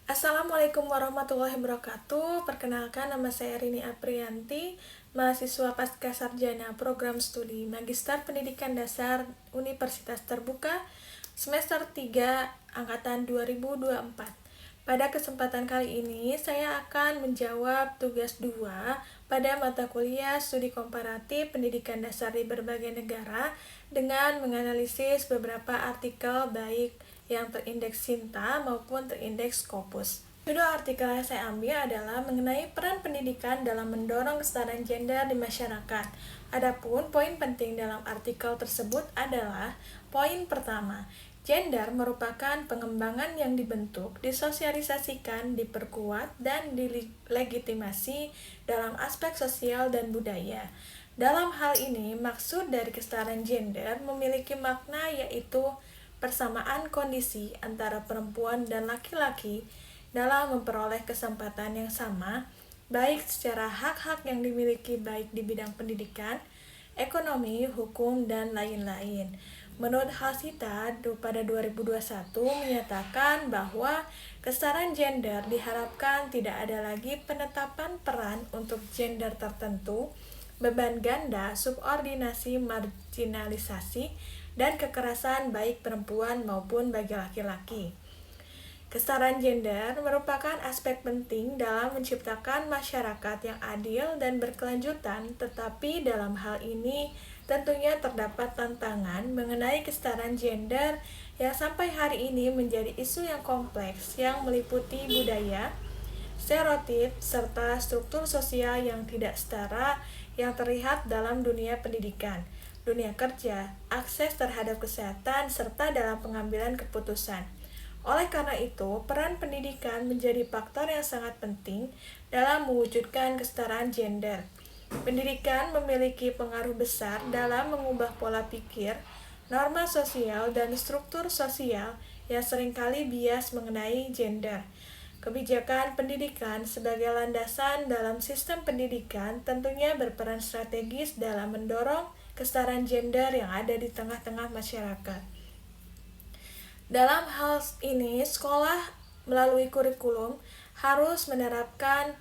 Assalamualaikum warahmatullahi wabarakatuh. Perkenalkan, nama saya Rini Aprianti, mahasiswa Pascasarjana Program Studi Magister Pendidikan Dasar Universitas Terbuka semester 3 angkatan 2024. Pada kesempatan kali ini, saya akan menjawab tugas 2 pada mata kuliah Studi Komparatif Pendidikan Dasar di berbagai negara dengan menganalisis beberapa artikel baik yang terindeks Sinta maupun terindeks Scopus. Judul artikel yang saya ambil adalah mengenai peran pendidikan dalam mendorong kesetaraan gender di masyarakat. Adapun poin penting dalam artikel tersebut adalah poin pertama, gender merupakan pengembangan yang dibentuk, disosialisasikan, diperkuat, dan dilegitimasi dalam aspek sosial dan budaya. Dalam hal ini, maksud dari kesetaraan gender memiliki makna yaitu persamaan kondisi antara perempuan dan laki-laki dalam memperoleh kesempatan yang sama, baik secara hak-hak yang dimiliki baik di bidang pendidikan, ekonomi, hukum, dan lain-lain. Menurut Hasita pada 2021 menyatakan bahwa kesetaraan gender diharapkan tidak ada lagi penetapan peran untuk gender tertentu, beban ganda, subordinasi, marginalisasi, dan kekerasan baik perempuan maupun bagi laki-laki. Kesetaraan gender merupakan aspek penting dalam menciptakan masyarakat yang adil dan berkelanjutan, tetapi dalam hal ini tentunya terdapat tantangan mengenai kesetaraan gender yang sampai hari ini menjadi isu yang kompleks yang meliputi budaya, stereotip, serta struktur sosial yang tidak setara yang terlihat dalam dunia pendidikan, dunia kerja, akses terhadap kesehatan, serta dalam pengambilan keputusan. Oleh karena itu, peran pendidikan menjadi faktor yang sangat penting dalam mewujudkan kesetaraan gender. Pendidikan memiliki pengaruh besar dalam mengubah pola pikir, norma sosial, dan struktur sosial yang seringkali bias mengenai gender. Kebijakan pendidikan sebagai landasan dalam sistem pendidikan tentunya berperan strategis dalam mendorong kesetaraan gender yang ada di tengah-tengah masyarakat. Dalam hal ini, sekolah melalui kurikulum harus menerapkan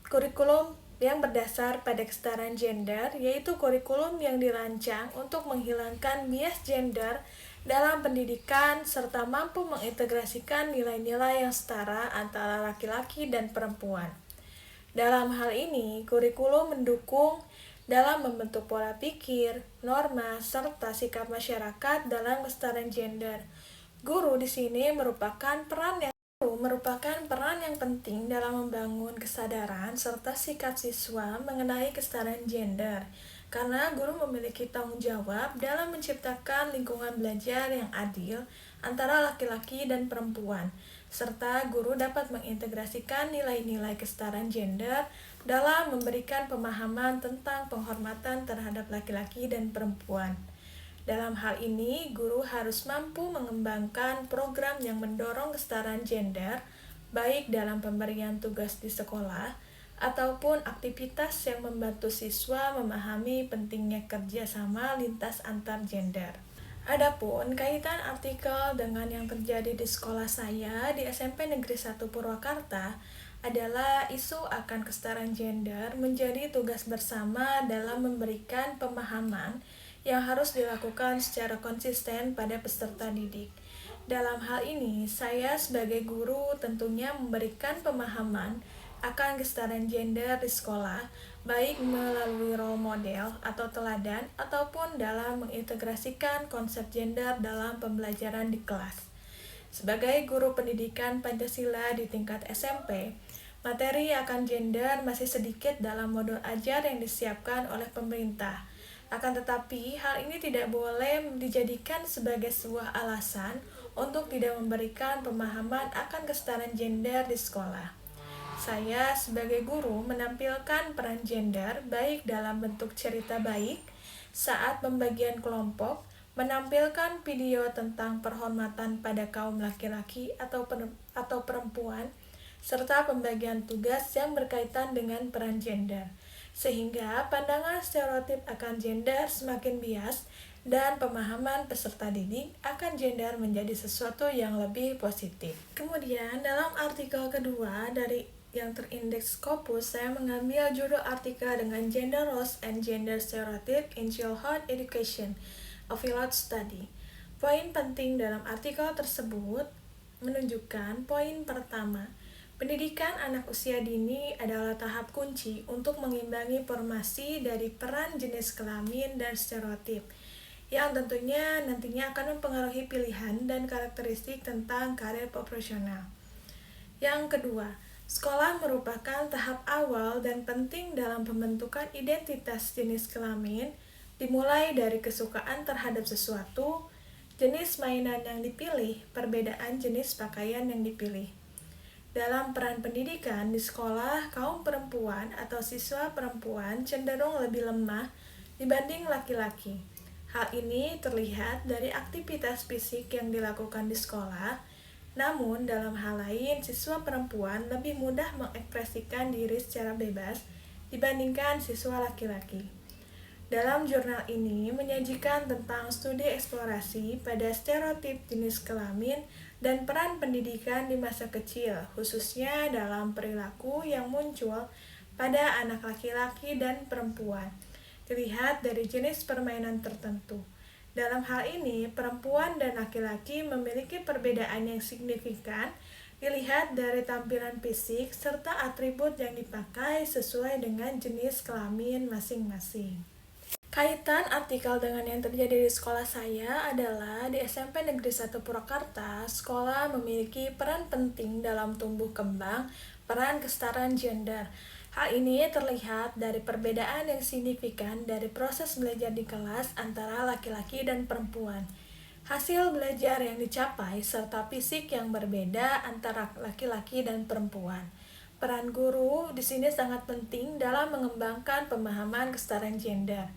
kurikulum yang berdasar pada kesetaraan gender, yaitu kurikulum yang dirancang untuk menghilangkan bias gender dalam pendidikan serta mampu mengintegrasikan nilai-nilai yang setara antara laki-laki dan perempuan. Dalam hal ini, kurikulum mendukung dalam membentuk pola pikir, norma, serta sikap masyarakat dalam kesetaraan gender. Guru di sini merupakan peran yang penting dalam membangun kesadaran serta sikap siswa mengenai kesetaraan gender, karena guru memiliki tanggung jawab dalam menciptakan lingkungan belajar yang adil antara laki-laki dan perempuan, serta guru dapat mengintegrasikan nilai-nilai kesetaraan gender dalam memberikan pemahaman tentang penghormatan terhadap laki-laki dan perempuan. Dalam hal ini, guru harus mampu mengembangkan program yang mendorong kesetaraan gender, baik dalam pemberian tugas di sekolah, ataupun aktivitas yang membantu siswa memahami pentingnya kerjasama lintas antar gender. Adapun kaitan artikel dengan yang terjadi di sekolah saya di SMP Negeri 1 Purwakarta adalah isu akan kesetaraan gender menjadi tugas bersama dalam memberikan pemahaman yang harus dilakukan secara konsisten pada peserta didik. Dalam hal ini, saya sebagai guru tentunya memberikan pemahaman akan kesetaraan gender di sekolah, baik melalui role model atau teladan, ataupun dalam mengintegrasikan konsep gender dalam pembelajaran di kelas. Sebagai guru pendidikan Pancasila di tingkat SMP, materi akan gender masih sedikit dalam modul ajar yang disiapkan oleh pemerintah. Akan tetapi, hal ini tidak boleh dijadikan sebagai sebuah alasan untuk tidak memberikan pemahaman akan kesetaraan gender di sekolah. Saya sebagai guru menampilkan peran gender baik dalam bentuk cerita baik saat pembagian kelompok, menampilkan video tentang penghormatan pada kaum laki-laki atau perempuan, serta pembagian tugas yang berkaitan dengan peran gender, sehingga pandangan stereotip akan gender semakin bias dan pemahaman peserta didik akan gender menjadi sesuatu yang lebih positif. Kemudian dalam artikel kedua dari yang terindeks Scopus, saya mengambil judul artikel dengan Gender Roles and Gender Stereotype in Childhood Education, a Field Study. Poin penting dalam artikel tersebut menunjukkan poin pertama, pendidikan anak usia dini adalah tahap kunci untuk mengimbangi formasi dari peran jenis kelamin dan stereotip, yang tentunya nantinya akan mempengaruhi pilihan dan karakteristik tentang karir profesional. Yang kedua, sekolah merupakan tahap awal dan penting dalam pembentukan identitas jenis kelamin, dimulai dari kesukaan terhadap sesuatu, jenis mainan yang dipilih, perbedaan jenis pakaian yang dipilih. Dalam peran pendidikan di sekolah, kaum perempuan atau siswa perempuan cenderung lebih lemah dibanding laki-laki. Hal ini terlihat dari aktivitas fisik yang dilakukan di sekolah, namun dalam hal lain siswa perempuan lebih mudah mengekspresikan diri secara bebas dibandingkan siswa laki-laki. Dalam jurnal ini menyajikan tentang studi eksplorasi pada stereotip jenis kelamin dan peran pendidikan di masa kecil, khususnya dalam perilaku yang muncul pada anak laki-laki dan perempuan, dilihat dari jenis permainan tertentu. Dalam hal ini, perempuan dan laki-laki memiliki perbedaan yang signifikan dilihat dari tampilan fisik serta atribut yang dipakai sesuai dengan jenis kelamin masing-masing. Kaitan artikel dengan yang terjadi di sekolah saya adalah di SMP Negeri 1 Purwakarta, sekolah memiliki peran penting dalam tumbuh kembang peran kesetaraan gender. Hal ini terlihat dari perbedaan yang signifikan dari proses belajar di kelas antara laki-laki dan perempuan. Hasil belajar yang dicapai serta fisik yang berbeda antara laki-laki dan perempuan. Peran guru di sini sangat penting dalam mengembangkan pemahaman kesetaraan gender,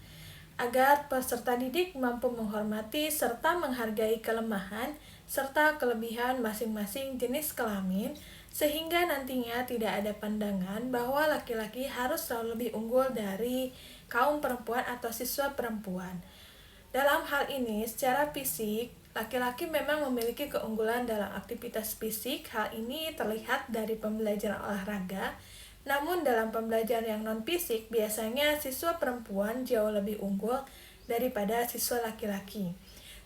agar peserta didik mampu menghormati serta menghargai kelemahan serta kelebihan masing-masing jenis kelamin, sehingga nantinya tidak ada pandangan bahwa laki-laki harus selalu lebih unggul dari kaum perempuan atau siswa perempuan. Dalam hal ini, secara fisik, laki-laki memang memiliki keunggulan dalam aktivitas fisik. Hal ini terlihat dari pembelajaran olahraga. Namun dalam pembelajaran yang non-fisik, biasanya siswa perempuan jauh lebih unggul daripada siswa laki-laki.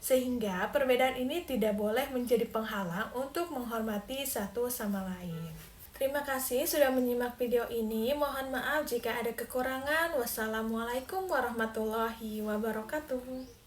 Sehingga perbedaan ini tidak boleh menjadi penghalang untuk menghormati satu sama lain. Terima kasih sudah menyimak video ini. Mohon maaf jika ada kekurangan. Wassalamualaikum warahmatullahi wabarakatuh.